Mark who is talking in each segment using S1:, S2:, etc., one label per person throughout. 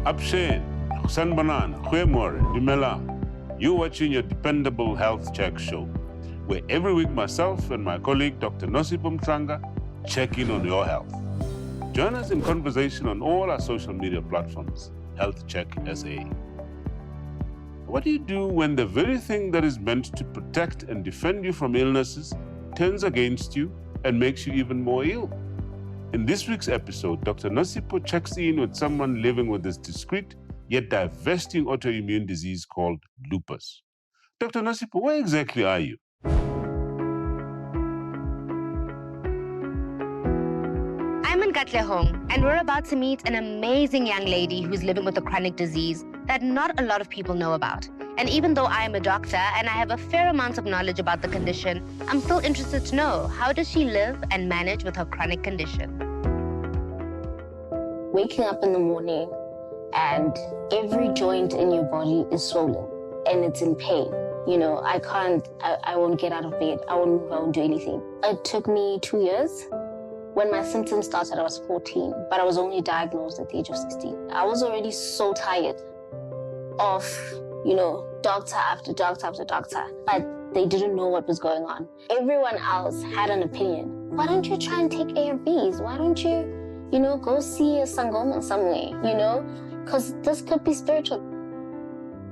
S1: Abshen, Sanbanan, Khwemor, Dumela. You're watching your dependable health check show, where every week myself and my colleague Dr. Nosipum Tranga check in on your health. Join us in conversation on all our social media platforms, Health Check SA. What do you do when the very thing that is meant to protect and defend you from illnesses turns against you and makes you even more ill? In this week's episode, Dr. Nosipo checks in with someone living with this discrete yet divesting autoimmune disease called lupus. Dr. Nosipo, where exactly are you?
S2: I'm in Katlehong, and we're about to meet an amazing young lady who's living with a chronic disease that not a lot of people know about. And even though I am a doctor and I have a fair amount of knowledge about the condition, I'm still interested to know, how does she live and manage with her chronic condition?
S3: Waking up in the morning and every joint in your body is swollen and it's in pain. You know, I won't get out of bed. I won't do anything. It took me 2 years. When my symptoms started, I was 14, but I was only diagnosed at the age of 16. I was already so tired of, doctor after doctor after doctor, but they didn't know what was going on. Everyone else had an opinion. Why don't you try and take ARVs? Why don't you, go see a sangoma somewhere, because this could be spiritual.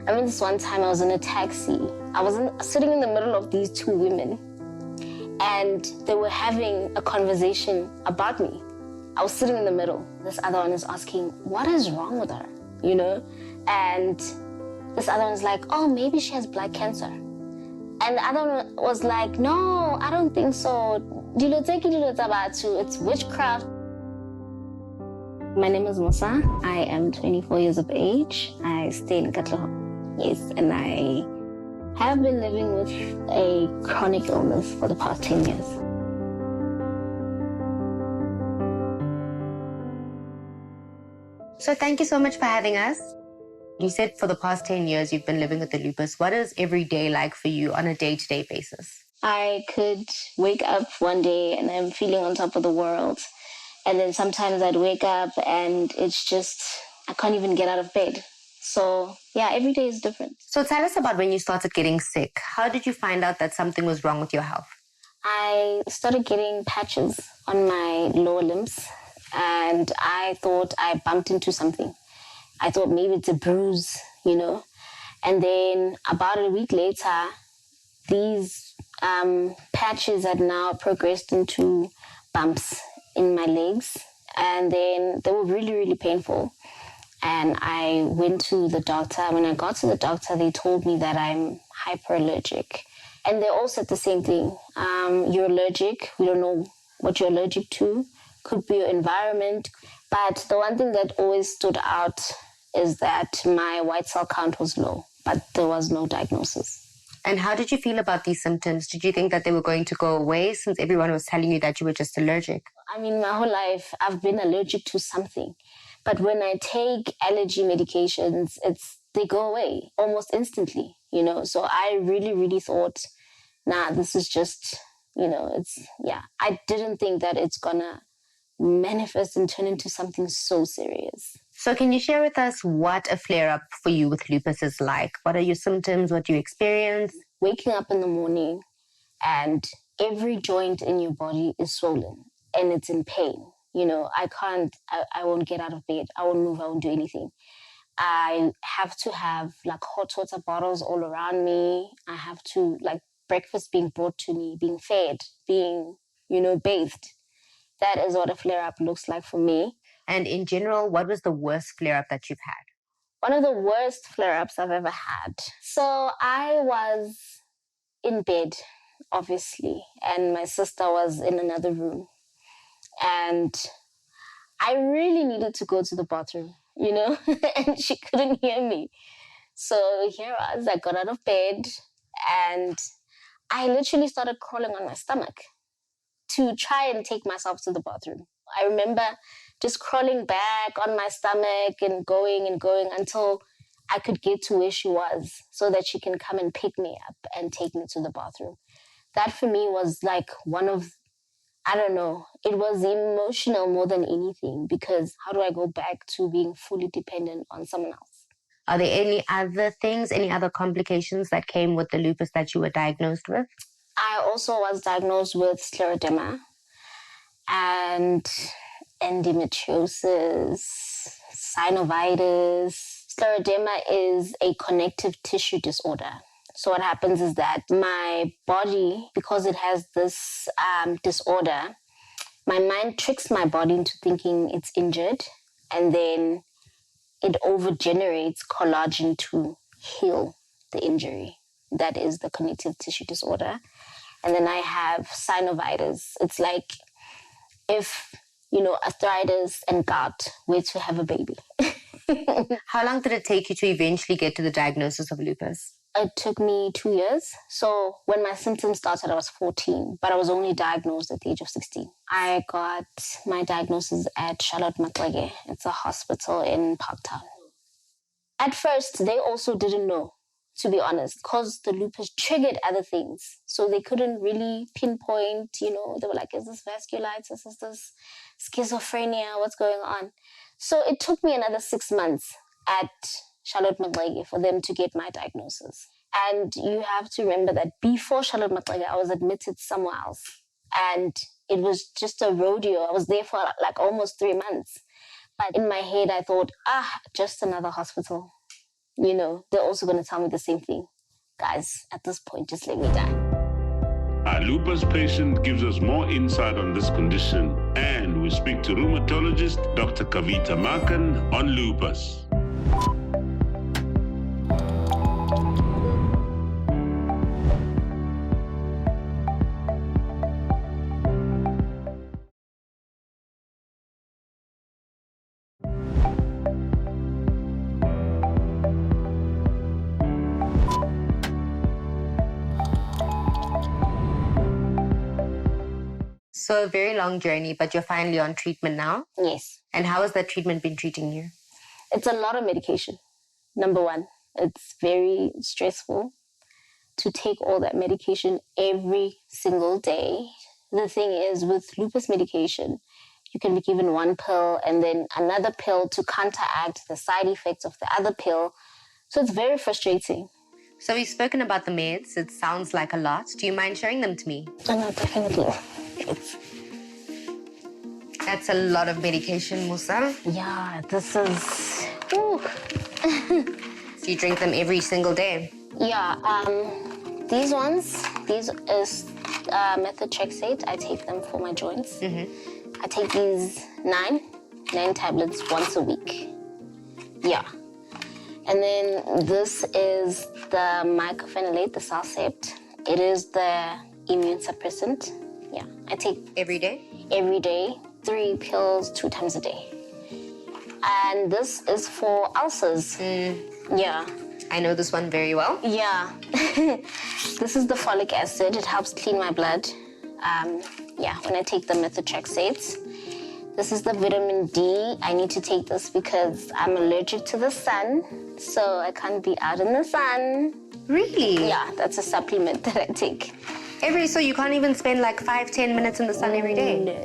S3: I remember this one time I was in a taxi. I was sitting in the middle of these two women, and they were having a conversation about me. I was sitting in the middle. This other one is asking, what is wrong with her? And this other one's like, oh, maybe she has blood cancer. And the other one was like, no, I don't think so. It's witchcraft. My name is Musa. I am 24 years of age. I stay in Katlehong. Yes, and I have been living with a chronic illness for the past 10 years.
S2: So thank you so much for having us. You said for the past 10 years you've been living with the lupus. What is every day like for you on a day-to-day basis?
S3: I could wake up one day and I'm feeling on top of the world. And then sometimes I'd wake up and it's just, I can't even get out of bed. So yeah, every day is different.
S2: So tell us about when you started getting sick. How did you find out that something was wrong with your health?
S3: I started getting patches on my lower limbs and I thought I bumped into something. I thought maybe it's a bruise, And then about a week later, these patches had now progressed into bumps in my legs. And then they were really, really painful. And I went to the doctor. When I got to the doctor, they told me that I'm hyperallergic. And they all said the same thing. You're allergic. We don't know what you're allergic to. Could be your environment. But the one thing that always stood out is that my white cell count was low, but there was no diagnosis.
S2: And how did you feel about these symptoms? Did you think that they were going to go away since everyone was telling you that you were just allergic?
S3: I mean, my whole life, I've been allergic to something. But when I take allergy medications, they go away almost instantly, So I really, really thought, this is just, I didn't think that it's gonna manifest and turn into something so serious.
S2: So can you share with us what a flare-up for you with lupus is like? What are your symptoms? What do you experience?
S3: Waking up in the morning and every joint in your body is swollen and it's in pain. I won't get out of bed. I won't move. I won't do anything. I have to have hot water bottles all around me. I have to breakfast being brought to me, being fed, being, bathed. That is what a flare-up looks like for me.
S2: And in general, what was the worst flare-up that you've had?
S3: One of the worst flare-ups I've ever had. So I was in bed, obviously, and my sister was in another room. And I really needed to go to the bathroom, and she couldn't hear me. So here I was, I got out of bed and I literally started crawling on my stomach to try and take myself to the bathroom. I remember just crawling back on my stomach and going until I could get to where she was so that she can come and pick me up and take me to the bathroom. That for me was one of I don't know. It was emotional more than anything, because how do I go back to being fully dependent on someone else?
S2: Are there any other things, any other complications that came with the lupus that you were diagnosed with?
S3: I also was diagnosed with scleroderma and endometriosis, synovitis. Scleroderma is a connective tissue disorder. So what happens is that my body, because it has this disorder, my mind tricks my body into thinking it's injured, and then it overgenerates collagen to heal the injury. That is the connective tissue disorder. And then I have synovitis. It's like if, arthritis and gout were to have a baby.
S2: How long did it take you to eventually get to the diagnosis of lupus?
S3: It took me 2 years. So when my symptoms started, I was 14, but I was only diagnosed at the age of 16. I got my diagnosis at Charlotte Maxeke. It's a hospital in Parktown. At first, they also didn't know, to be honest, because the lupus triggered other things. So they couldn't really pinpoint, they were like, is this vasculitis? Is this schizophrenia? What's going on? So it took me another 6 months at Charlotte Maxeke for them to get my diagnosis. And you have to remember that before Charlotte Maxeke, I was admitted somewhere else. And it was just a rodeo. I was there for like almost 3 months. But in my head, I thought, just another hospital. They're also going to tell me the same thing. Guys, at this point, just let me die.
S1: Our lupus patient gives us more insight on this condition, and we speak to rheumatologist Dr. Kavita Makan on lupus.
S2: So a very long journey, but you're finally on treatment now?
S3: Yes.
S2: And how has that treatment been treating you?
S3: It's a lot of medication. Number one, it's very stressful to take all that medication every single day. The thing is, with lupus medication, you can be given one pill and then another pill to counteract the side effects of the other pill. So it's very frustrating.
S2: So we've spoken about the meds. It sounds like a lot. Do you mind sharing them to me?
S3: Oh, no, definitely.
S2: That's a lot of medication, Musa.
S3: Yeah, this is... Ooh.
S2: So you drink them every single day?
S3: Yeah, these is methotrexate. I take them for my joints. Mm-hmm. I take these nine tablets once a week. Yeah. And then this is the mycophenolate, the Salsept. It is the immune suppressant. Yeah, I take...
S2: Every day?
S3: Every day, 3 pills 2 times a day. And this is for ulcers. Yeah.
S2: I know this one very well.
S3: Yeah. This is the folic acid. It helps clean my blood. When I take the methotrexates. This is the vitamin D. I need to take this because I'm allergic to the sun, so I can't be out in the sun.
S2: Really?
S3: Yeah, that's a supplement that I take.
S2: So you can't even spend like 5-10 minutes in the sun every day?
S3: No.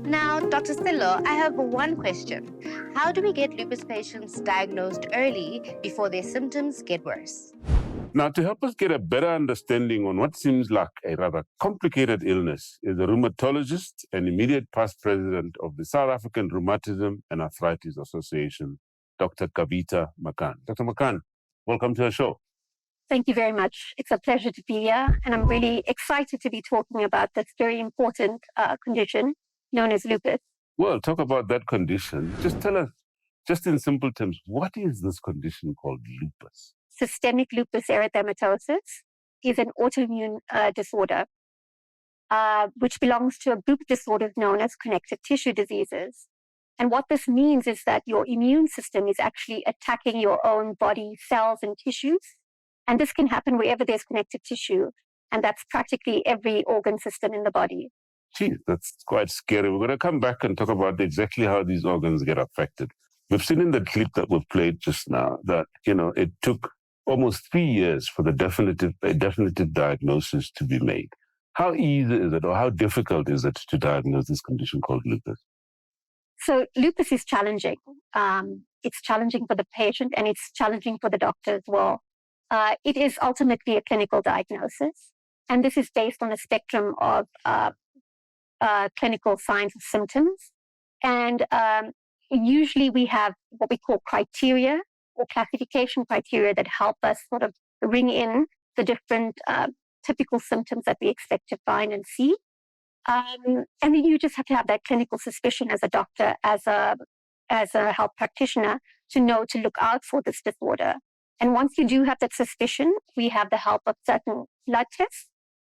S2: Now, Dr. Stillo, I have one question. How do we get lupus patients diagnosed early before their symptoms get worse?
S1: Now, to help us get a better understanding on what seems like a rather complicated illness is a rheumatologist and immediate past president of the South African Rheumatism and Arthritis Association, Dr. Kavita Makan. Dr. Makan, welcome to the show.
S4: Thank you very much. It's a pleasure to be here, and I'm really excited to be talking about this very important condition known as lupus.
S1: Well, talk about that condition. Just tell us, just in simple terms, what is this condition called lupus?
S4: Systemic lupus erythematosus is an autoimmune disorder, which belongs to a group of disorders known as connective tissue diseases. And what this means is that your immune system is actually attacking your own body cells and tissues. And this can happen wherever there's connective tissue. And that's practically every organ system in the body.
S1: Geez, that's quite scary. We're going to come back and talk about exactly how these organs get affected. We've seen in the clip that we've played just now that, it took almost 3 years for a definitive diagnosis to be made. How easy is it, or how difficult is it to diagnose this condition called lupus?
S4: So lupus is challenging. It's challenging for the patient and it's challenging for the doctor as well. It is ultimately a clinical diagnosis, and this is based on a spectrum of clinical signs and symptoms. And usually we have what we call criteria or classification criteria that help us sort of ring in the different typical symptoms that we expect to find and see. And then you just have to have that clinical suspicion as a doctor, as a health practitioner, to know to look out for this disorder. And once you do have that suspicion, we have the help of certain blood tests.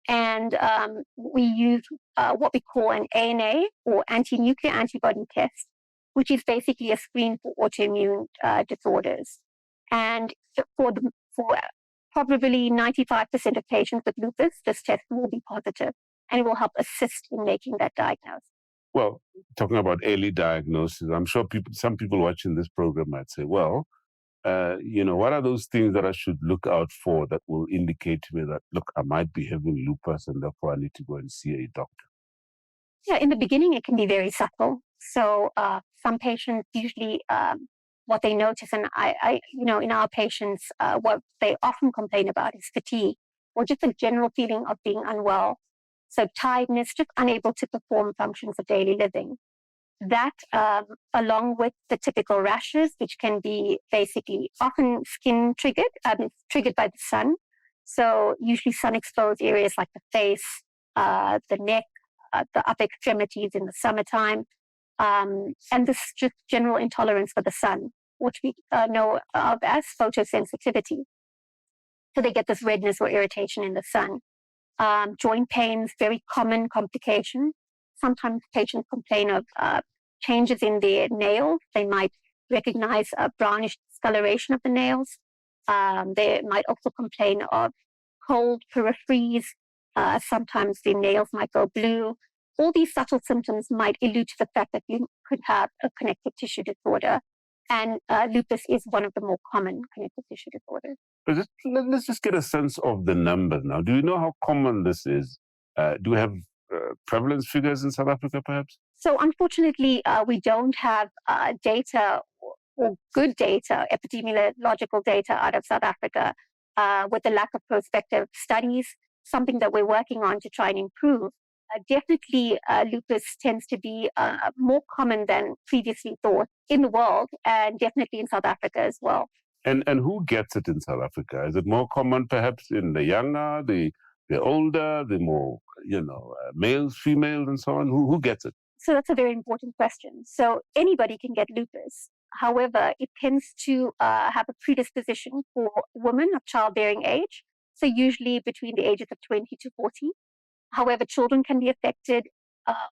S4: And we use what we call an ANA, or anti-nuclear antibody test, which is basically a screen for autoimmune disorders. And for probably 95% of patients with lupus, this test will be positive, and it will help assist in making that diagnosis.
S1: Well, talking about early diagnosis, I'm sure some people watching this program might say, well, what are those things that I should look out for that will indicate to me that, look, I might be having lupus and therefore I need to go and see a doctor?
S4: Yeah, in the beginning, it can be very subtle. So some patients usually, what they notice, and in our patients, what they often complain about is fatigue or just a general feeling of being unwell. So tiredness, just unable to perform functions of daily living. That, along with the typical rashes, which can be basically often skin triggered, triggered by the sun. So usually sun-exposed areas like the face, the neck, the upper extremities in the summertime, and this just general intolerance for the sun, which we know of as photosensitivity. So they get this redness or irritation in the sun. Joint pains, very common complication. Sometimes patients complain of changes in their nails. They might recognize a brownish discoloration of the nails. They might also complain of cold peripheries. Sometimes the nails might go blue. All these subtle symptoms might allude to the fact that you could have a connective tissue disorder. And lupus is one of the more common connective tissue disorders.
S1: Let's just get a sense of the numbers now. Do you know how common this is? Do we have prevalence figures in South Africa, perhaps?
S4: So unfortunately, we don't have data or good data, epidemiological data out of South Africa with the lack of prospective studies, something that we're working on to try and improve. Definitely, lupus tends to be more common than previously thought in the world, and definitely in South Africa as well.
S1: And who gets it in South Africa? Is it more common perhaps in the younger, the older, the more, males, females, and so on? Who gets it?
S4: So that's a very important question. So anybody can get lupus. However, it tends to have a predisposition for women of childbearing age, so usually between the ages of 20 to 40. However, children can be affected,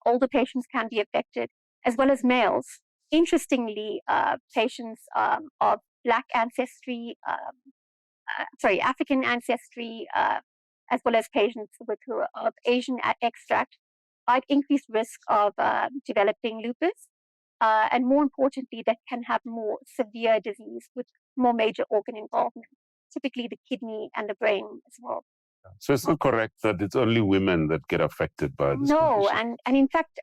S4: older patients can be affected, as well as males. Interestingly, patients of Black ancestry, African ancestry, as well as patients of Asian extract, are at increased risk of developing lupus. And more importantly, that can have more severe disease with more major organ involvement, typically the kidney and the brain as well.
S1: So it's not correct that it's only women that get affected by this condition.
S4: And in fact,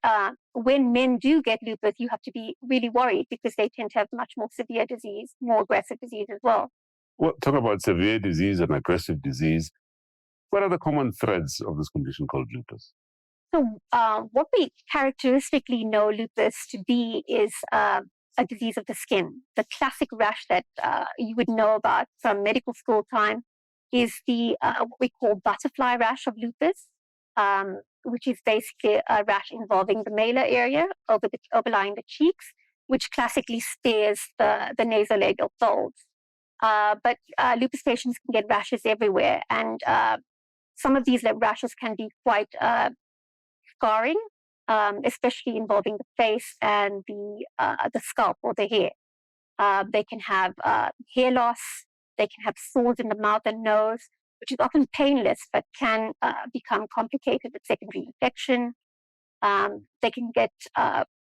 S4: when men do get lupus, you have to be really worried because they tend to have much more severe disease, more aggressive disease as well.
S1: Well, talk about severe disease and aggressive disease. What are the common threads of this condition called lupus?
S4: So what we characteristically know lupus to be is a disease of the skin. The classic rash that you would know about from medical school time is the what we call butterfly rash of lupus, which is basically a rash involving the malar area overlying the cheeks, which classically spares the nasolabial folds. But lupus patients can get rashes everywhere, and some of these rashes can be quite scarring, especially involving the face and the scalp or the hair. They can have hair loss. They can have sores in the mouth and nose, which is often painless, but can become complicated with secondary infection. They can get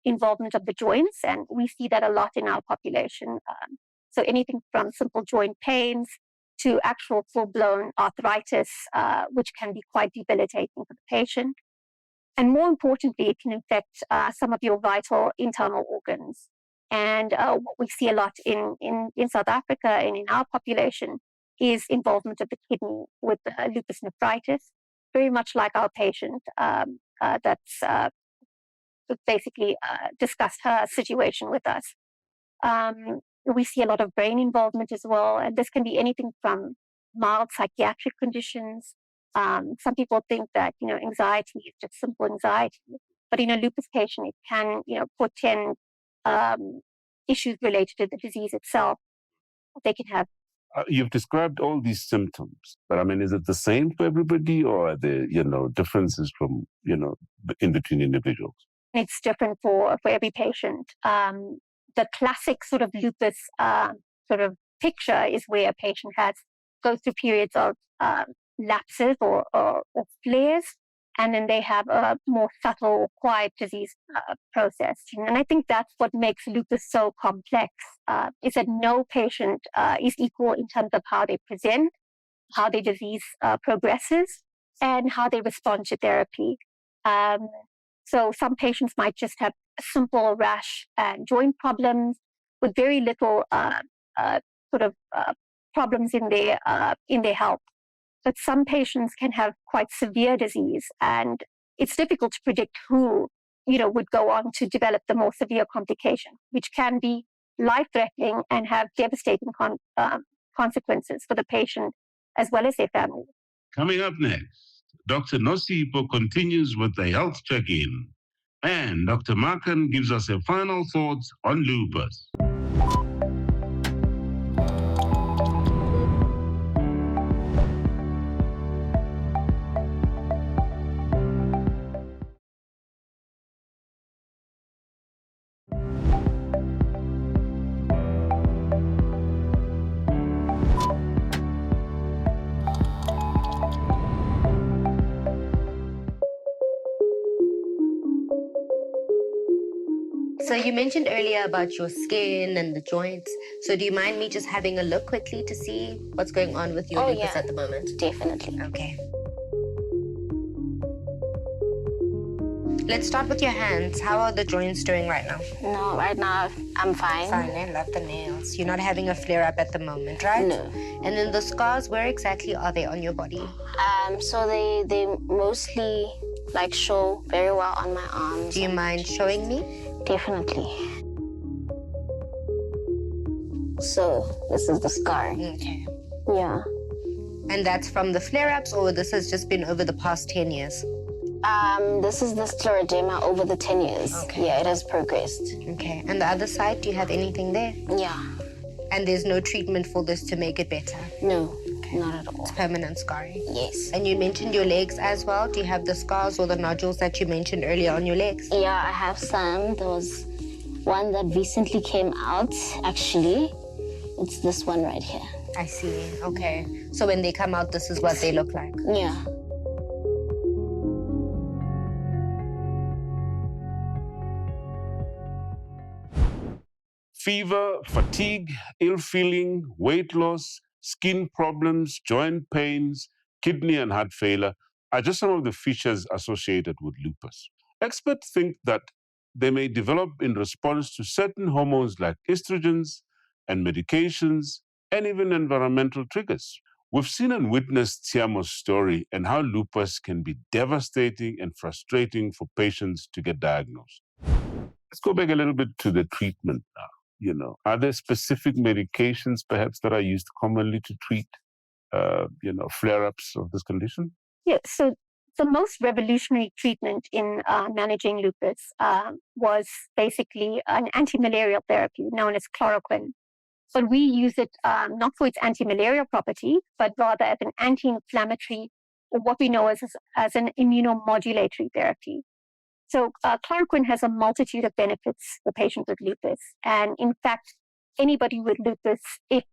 S4: involvement of the joints, and we see that a lot in our population. So anything from simple joint pains to actual full-blown arthritis, which can be quite debilitating for the patient. And more importantly, it can affect some of your vital internal organs. And what we see a lot in South Africa and in our population is involvement of the kidney with lupus nephritis, very much like our patient that's basically discussed her situation with us. We see a lot of brain involvement as well, and this can be anything from mild psychiatric conditions. Some people think that anxiety is just simple anxiety, but in a lupus patient, it can portend issues related to the disease itself. They can have.
S1: You've described all these symptoms, but I mean, is it the same for everybody, or are there differences from in between individuals?
S4: It's different for every patient. The classic sort of lupus sort of picture is where a patient goes through periods of lapses or flares, and then they have a more subtle, quiet disease process. And I think that's what makes lupus so complex, is that no patient is equal in terms of how they present, how their disease progresses, and how they respond to therapy. So some patients might just have a simple rash and joint problems with very little problems in their health. But some patients can have quite severe disease, and it's difficult to predict who would go on to develop the more severe complication, which can be life-threatening and have devastating consequences for the patient as well as their family.
S1: Coming up next, Dr. Nosipo continues with the health check-in, and Dr. Markan gives us her final thoughts on lupus.
S2: So you mentioned earlier about your skin and the joints. So do you mind me just having a look quickly to see what's going on with your lupus at the moment?
S3: Definitely.
S2: Okay. Let's start with your hands. How are the joints doing right now?
S3: No, right now I'm fine.
S2: Fine, I love the nails. You're not having a flare-up at the moment, right?
S3: No.
S2: And then the scars, where exactly are they on your body?
S3: So they mostly show very well on my arms.
S2: Do you mind showing me?
S3: Definitely. So this is the scar.
S2: Okay.
S3: Yeah.
S2: And that's from the flare-ups, or this has just been over the past 10 years?
S3: This is the scleroderma over the 10 years.
S2: Okay.
S3: Yeah, it has progressed.
S2: Okay. And the other side, do you have anything there?
S3: Yeah.
S2: And there's no treatment for this to make it better?
S3: No, not at all.
S2: It's permanent scarring?
S3: Yes.
S2: And you mentioned your legs as well. Do you have the scars or the nodules that you mentioned earlier on your legs?
S3: Yeah, I have some. There was one that recently came out, actually. It's this one right here.
S2: I see. Okay. So when they come out, this is what they look like?
S3: Yeah.
S1: Fever, fatigue, ill feeling, weight loss, skin problems, joint pains, kidney and heart failure are just some of the features associated with lupus. Experts think that they may develop in response to certain hormones like estrogens and medications and even environmental triggers. We've seen and witnessed Tiamo's story and how lupus can be devastating and frustrating for patients to get diagnosed. Let's go back a little bit to the treatment now. Are there specific medications perhaps that are used commonly to treat, flare-ups of this condition?
S4: Yeah, so the most revolutionary treatment in managing lupus was basically an anti-malarial therapy known as chloroquine. But we use it not for its anti-malarial property, but rather as an anti-inflammatory, or what we know as an immunomodulatory therapy. So chloroquine has a multitude of benefits for patients with lupus. And in fact, anybody with lupus, if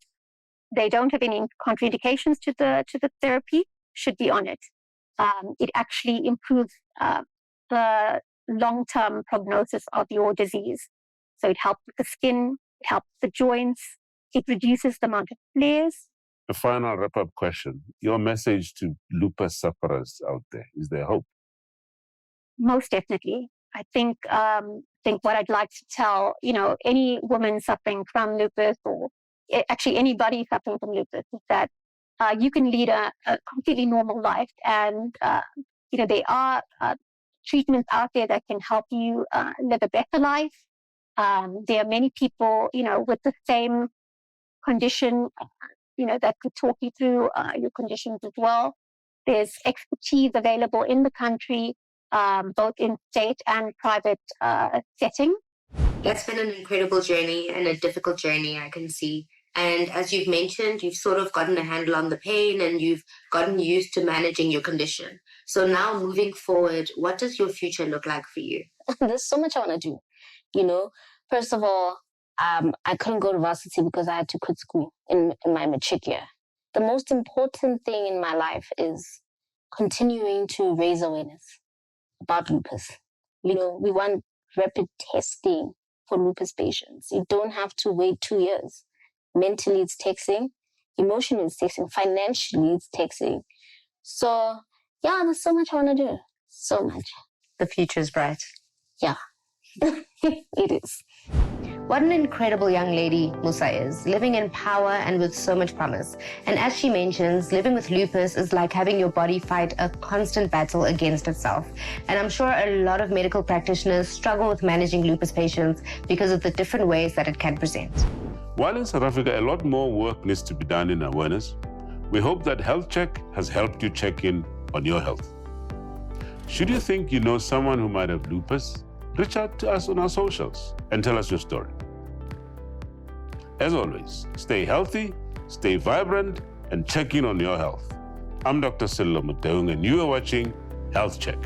S4: they don't have any contraindications to the therapy, should be on it. It actually improves the long-term prognosis of your disease. So it helps with the skin, it helps the joints, it reduces the amount of flares.
S1: A final wrap-up question. Your message to lupus sufferers out there, is there hope?
S4: Most definitely. I think what I'd like to tell, any woman suffering from lupus, or actually anybody suffering from lupus, is that you can lead a completely normal life, and there are treatments out there that can help you live a better life. There are many people, with the same condition, that could talk you through your conditions as well. There's expertise available in the country, both in state and private setting.
S2: It's been an incredible journey and a difficult journey, I can see. And as you've mentioned, you've sort of gotten a handle on the pain and you've gotten used to managing your condition. So now moving forward, what does your future look like for you?
S3: There's so much I want to do. First of all, I couldn't go to varsity because I had to quit school in my matric year. The most important thing in my life is continuing to raise awareness about lupus. We want rapid testing for lupus patients. You don't have to wait 2 years. Mentally, it's taxing. Emotionally, it's taxing. Financially, it's taxing. So, yeah, there's so much I want to do. So much.
S2: The future is bright.
S3: Yeah, it is.
S2: What an incredible young lady Musa is, living in power and with so much promise. And as she mentions, living with lupus is like having your body fight a constant battle against itself. And I'm sure a lot of medical practitioners struggle with managing lupus patients because of the different ways that it can present.
S1: While in South Africa, a lot more work needs to be done in awareness, we hope that Health Check has helped you check in on your health. Should you think you know someone who might have lupus, reach out to us on our socials and tell us your story. As always, stay healthy, stay vibrant, and check in on your health. I'm Dr. Sello Muteung, and you are watching Health Check.